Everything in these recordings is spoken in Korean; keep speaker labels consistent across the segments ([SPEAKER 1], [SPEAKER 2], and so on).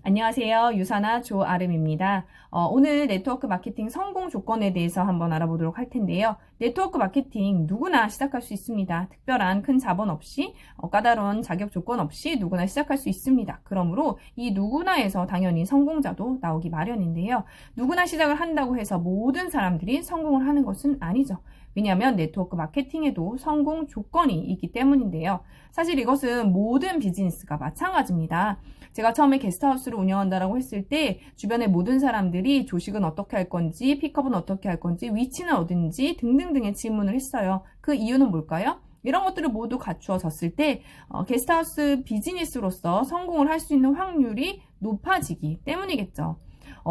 [SPEAKER 1] 안녕하세요. 유사나 조아름입니다. 오늘 네트워크 마케팅 성공 조건에 대해서 한번 알아보도록 할 텐데요. 네트워크 마케팅 누구나 시작할 수 있습니다. 특별한 큰 자본 없이 까다로운 자격 조건 없이 누구나 시작할 수 있습니다. 그러므로 이 누구나에서 당연히 성공자도 나오기 마련인데요. 누구나 시작을 한다고 해서 모든 사람들이 성공을 하는 것은 아니죠. 왜냐하면 네트워크 마케팅에도 성공 조건이 있기 때문인데요. 사실 이것은 모든 비즈니스가 마찬가지입니다. 제가 처음에 게스트하우스를 운영한다라고 했을 때 주변의 모든 사람들이 조식은 어떻게 할 건지, 픽업은 어떻게 할 건지, 위치는 어딘지 등등등의 질문을 했어요. 그 이유는 뭘까요? 이런 것들을 모두 갖추어졌을 때 게스트하우스 비즈니스로서 성공을 할 수 있는 확률이 높아지기 때문이겠죠.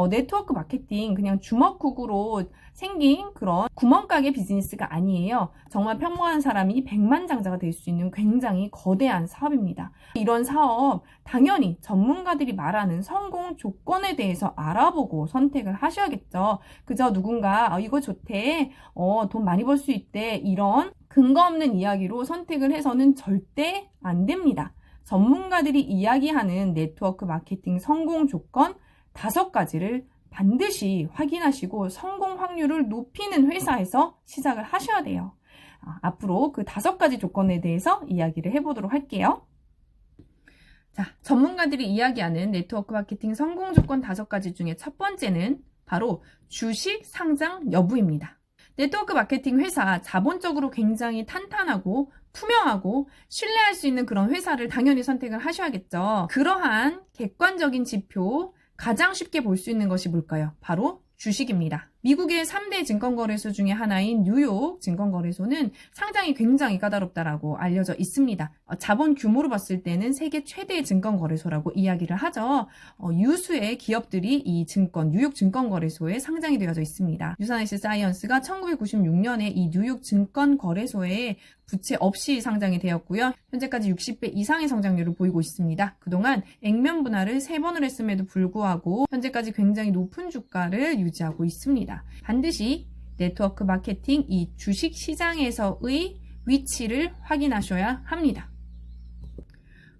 [SPEAKER 1] 네트워크 마케팅 그냥 주먹구구로 생긴 그런 구멍가게 비즈니스가 아니에요. 정말 평범한 사람이 백만장자가 될 수 있는 굉장히 거대한 사업입니다. 이런 사업 당연히 전문가들이 말하는 성공 조건에 대해서 알아보고 선택을 하셔야겠죠. 그저 누군가 이거 좋대, 돈 많이 벌 수 있대, 이런 근거 없는 이야기로 선택을 해서는 절대 안 됩니다. 전문가들이 이야기하는 네트워크 마케팅 성공 조건 5가지를 반드시 확인하시고 성공 확률을 높이는 회사에서 시작을 하셔야 돼요. 앞으로 그 5가지 조건에 대해서 이야기를 해보도록 할게요. 자, 전문가들이 이야기하는 네트워크 마케팅 성공 조건 5가지 중에 첫 번째는 바로 주식 상장 여부입니다. 네트워크 마케팅 회사 자본적으로 굉장히 탄탄하고 투명하고 신뢰할 수 있는 그런 회사를 당연히 선택을 하셔야겠죠. 그러한 객관적인 지표, 가장 쉽게 볼 수 있는 것이 뭘까요? 바로 주식입니다. 미국의 3대 증권거래소 중에 하나인 뉴욕 증권거래소는 상장이 굉장히 까다롭다라고 알려져 있습니다. 자본 규모로 봤을 때는 세계 최대의 증권거래소라고 이야기를 하죠. 유수의 기업들이 이 뉴욕 증권거래소에 상장이 되어져 있습니다. 유사나이스 사이언스가 1996년에 이 뉴욕 증권거래소에 부채 없이 상장이 되었고요. 현재까지 60배 이상의 성장률을 보이고 있습니다. 그동안 액면 분할을 3번을 했음에도 불구하고 현재까지 굉장히 높은 주가를 유지하고 있습니다. 반드시 네트워크 마케팅 이 주식 시장에서의 위치를 확인하셔야 합니다.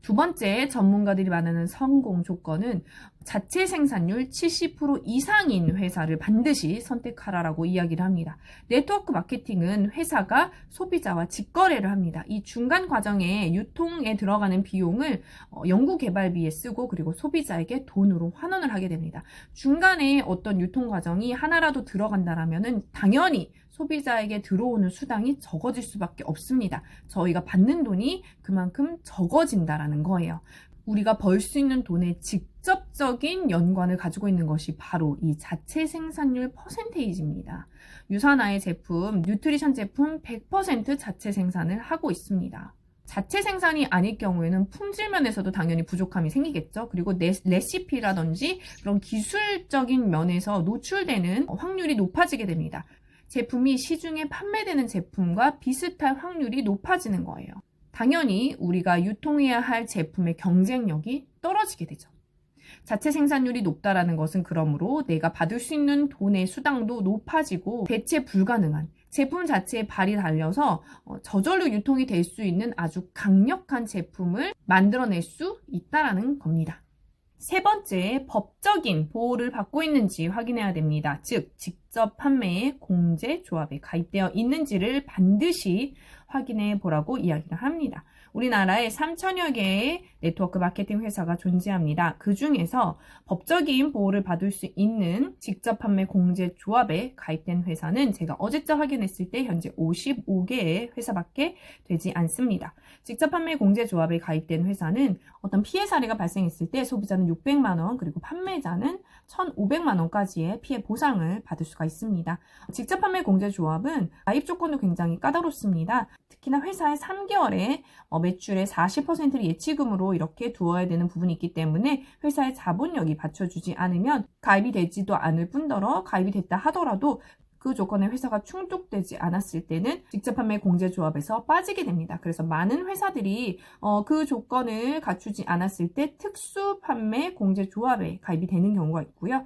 [SPEAKER 1] 두 번째 전문가들이 말하는 성공 조건은 자체 생산률 70% 이상인 회사를 반드시 선택하라라고 이야기를 합니다. 네트워크 마케팅은 회사가 소비자와 직거래를 합니다. 이 중간 과정에 유통에 들어가는 비용을 연구개발비에 쓰고 그리고 소비자에게 돈으로 환원을 하게 됩니다. 중간에 어떤 유통 과정이 하나라도 들어간다라면은 당연히 소비자에게 들어오는 수당이 적어질 수밖에 없습니다. 저희가 받는 돈이 그만큼 적어진다라는 거예요. 우리가 벌 수 있는 돈의 직접적인 연관을 가지고 있는 것이 바로 이 자체 생산률 퍼센테이지입니다. 유사나의 제품, 뉴트리션 제품 100% 자체 생산을 하고 있습니다. 자체 생산이 아닐 경우에는 품질 면에서도 당연히 부족함이 생기겠죠. 그리고 레시피라든지 그런 기술적인 면에서 노출되는 확률이 높아지게 됩니다. 제품이 시중에 판매되는 제품과 비슷할 확률이 높아지는 거예요. 당연히 우리가 유통해야 할 제품의 경쟁력이 떨어지게 되죠. 자체 생산률이 높다라는 것은 그러므로 내가 받을 수 있는 돈의 수당도 높아지고 대체 불가능한 제품 자체에 발이 달려서 저절로 유통이 될 수 있는 아주 강력한 제품을 만들어낼 수 있다라는 겁니다. 세 번째, 법적인 보호를 받고 있는지 확인해야 됩니다. 즉, 직접 판매에 공제조합에 가입되어 있는지를 반드시 확인해 보라고 이야기를 합니다. 우리나라에 3천여 개의 네트워크 마케팅 회사가 존재합니다. 그 중에서 법적인 보호를 받을 수 있는 직접 판매 공제 조합에 가입된 회사는 제가 어제자 확인했을 때 현재 55개의 회사밖에 되지 않습니다. 직접 판매 공제 조합에 가입된 회사는 어떤 피해 사례가 발생했을 때 소비자는 600만 원 그리고 판매자는 1,500만 원까지의 피해 보상을 받을 수가 있습니다. 직접 판매 공제 조합은 가입 조건도 굉장히 까다롭습니다. 특히나 회사의 3개월에 매출의 40%를 예치금으로 이렇게 두어야 되는 부분이 있기 때문에 회사의 자본력이 받쳐주지 않으면 가입이 되지도 않을 뿐더러 가입이 됐다 하더라도 그 조건에 회사가 충족되지 않았을 때는 직접 판매 공제조합에서 빠지게 됩니다. 그래서 많은 회사들이 그 조건을 갖추지 않았을 때 특수 판매 공제조합에 가입이 되는 경우가 있고요.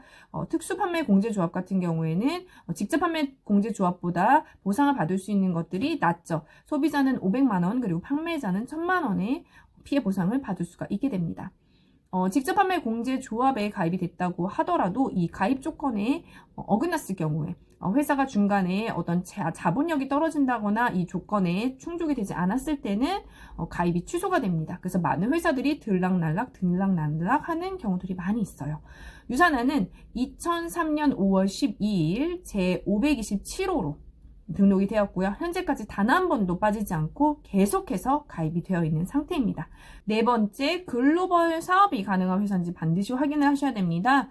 [SPEAKER 1] 특수 판매 공제조합 같은 경우에는 직접 판매 공제조합보다 보상을 받을 수 있는 것들이 낮죠. 소비자는 500만 원 그리고 판매자는 1,000만 원의 피해 보상을 받을 수가 있게 됩니다. 직접 판매 공제 조합에 가입이 됐다고 하더라도 이 가입 조건에 어긋났을 경우에 회사가 중간에 어떤 자본력이 떨어진다거나 이 조건에 충족이 되지 않았을 때는 가입이 취소가 됩니다. 그래서 많은 회사들이 들락날락 하는 경우들이 많이 있어요. 유산하는 2003년 5월 12일 제527호로 등록이 되었고요. 현재까지 단 한 번도 빠지지 않고 계속해서 가입이 되어 있는 상태입니다. 네 번째, 글로벌 사업이 가능한 회사인지 반드시 확인을 하셔야 됩니다.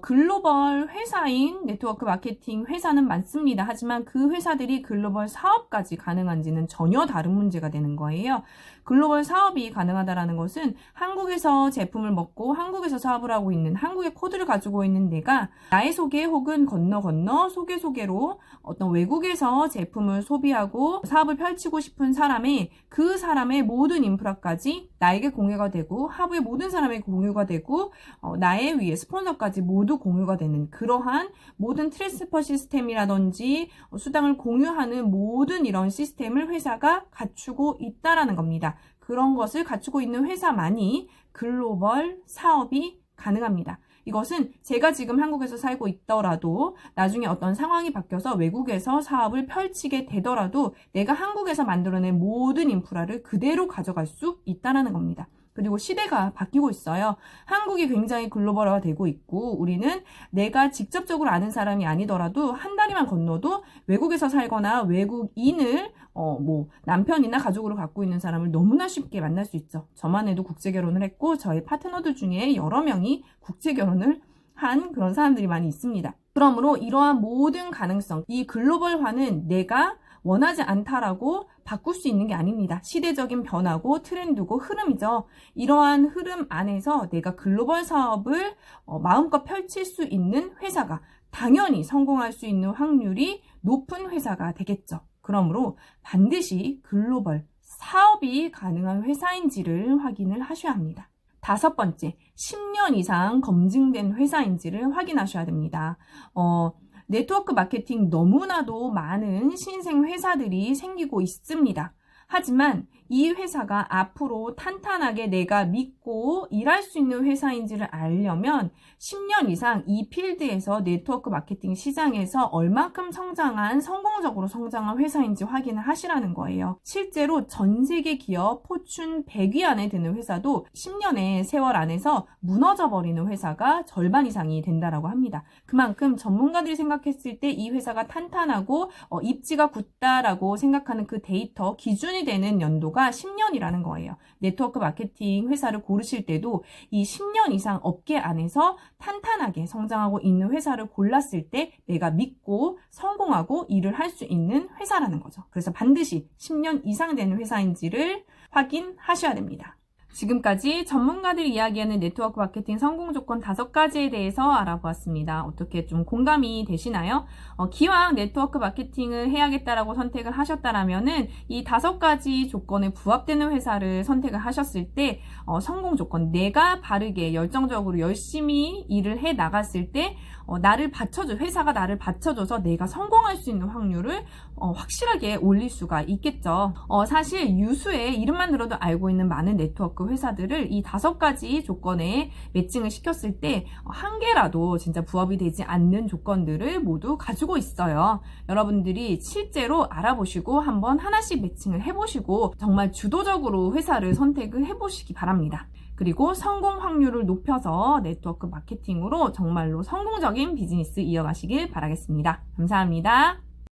[SPEAKER 1] 글로벌 회사인 네트워크 마케팅 회사는 많습니다. 하지만 그 회사들이 글로벌 사업까지 가능한지는 전혀 다른 문제가 되는 거예요. 글로벌 사업이 가능하다는 것은 한국에서 제품을 먹고 한국에서 사업을 하고 있는, 한국의 코드를 가지고 있는 내가 나의 소개 혹은 건너 소개로 어떤 외국에서 제품을 소비하고 사업을 펼치고 싶은 사람의 그 사람의 모든 인프라까지 나에게 공유가 되고 하부의 모든 사람에게 공유가 되고 나의 위에 스폰서까지 모두 공유가 되는 그러한 모든 트랜스퍼 시스템이라든지 수당을 공유하는 모든 이런 시스템을 회사가 갖추고 있다라는 겁니다. 그런 것을 갖추고 있는 회사만이 글로벌 사업이 가능합니다. 이것은 제가 지금 한국에서 살고 있더라도 나중에 어떤 상황이 바뀌어서 외국에서 사업을 펼치게 되더라도 내가 한국에서 만들어낸 모든 인프라를 그대로 가져갈 수 있다는 겁니다. 그리고 시대가 바뀌고 있어요. 한국이 굉장히 글로벌화가 되고 있고 우리는 내가 직접적으로 아는 사람이 아니더라도 한 다리만 건너도 외국에서 살거나 외국인을 남편이나 가족으로 갖고 있는 사람을 너무나 쉽게 만날 수 있죠. 저만 해도 국제 결혼을 했고 저희 파트너들 중에 여러 명이 국제 결혼을 한 그런 사람들이 많이 있습니다. 그러므로 이러한 모든 가능성, 이 글로벌화는 내가 원하지 않다라고 바꿀 수 있는 게 아닙니다. 시대적인 변화고 트렌드고 흐름이죠. 이러한 흐름 안에서 내가 글로벌 사업을 마음껏 펼칠 수 있는 회사가 당연히 성공할 수 있는 확률이 높은 회사가 되겠죠. 그러므로 반드시 글로벌 사업이 가능한 회사인지를 확인을 하셔야 합니다. 다섯 번째, 10년 이상 검증된 회사인지를 확인하셔야 됩니다. 네트워크 마케팅 너무나도 많은 신생 회사들이 생기고 있습니다. 하지만 이 회사가 앞으로 탄탄하게 내가 믿고 일할 수 있는 회사인지를 알려면 10년 이상 이 필드에서 네트워크 마케팅 시장에서 얼만큼 성공적으로 성장한 회사인지 확인을 하시라는 거예요. 실제로 전 세계 기업 포춘 100위 안에 드는 회사도 10년의 세월 안에서 무너져 버리는 회사가 절반 이상이 된다라고 합니다. 그만큼 전문가들이 생각했을 때 이 회사가 탄탄하고 입지가 굳다라고 생각하는 그 데이터 기준이 되는 연도가 10년이라는 거예요. 네트워크 마케팅 회사를 고르실 때도 이 10년 이상 업계 안에서 탄탄하게 성장하고 있는 회사를 골랐을 때 내가 믿고 성공하고 일을 할 수 있는 회사라는 거죠. 그래서 반드시 10년 이상 되는 회사인지를 확인하셔야 됩니다. 지금까지 전문가들이 이야기하는 네트워크 마케팅 성공 조건 5가지에 대해서 알아보았습니다. 어떻게 좀 공감이 되시나요? 기왕 네트워크 마케팅을 해야겠다라고 선택을 하셨다라면은 이 5가지 조건에 부합되는 회사를 선택을 하셨을 때 성공 조건, 내가 바르게 열정적으로 열심히 일을 해 나갔을 때 회사가 나를 받쳐줘서 내가 성공할 수 있는 확률을 확실하게 올릴 수가 있겠죠. 사실 유수의 이름만 들어도 알고 있는 많은 네트워크 회사들을 이 5가지 조건에 매칭을 시켰을 때 한 개라도 진짜 부합이 되지 않는 조건들을 모두 가지고 있어요. 여러분들이 실제로 알아보시고 한번 하나씩 매칭을 해보시고 정말 주도적으로 회사를 선택을 해보시기 바랍니다. 그리고 성공 확률을 높여서 네트워크 마케팅으로 정말로 성공적인 비즈니스 이어가시길 바라겠습니다. 감사합니다.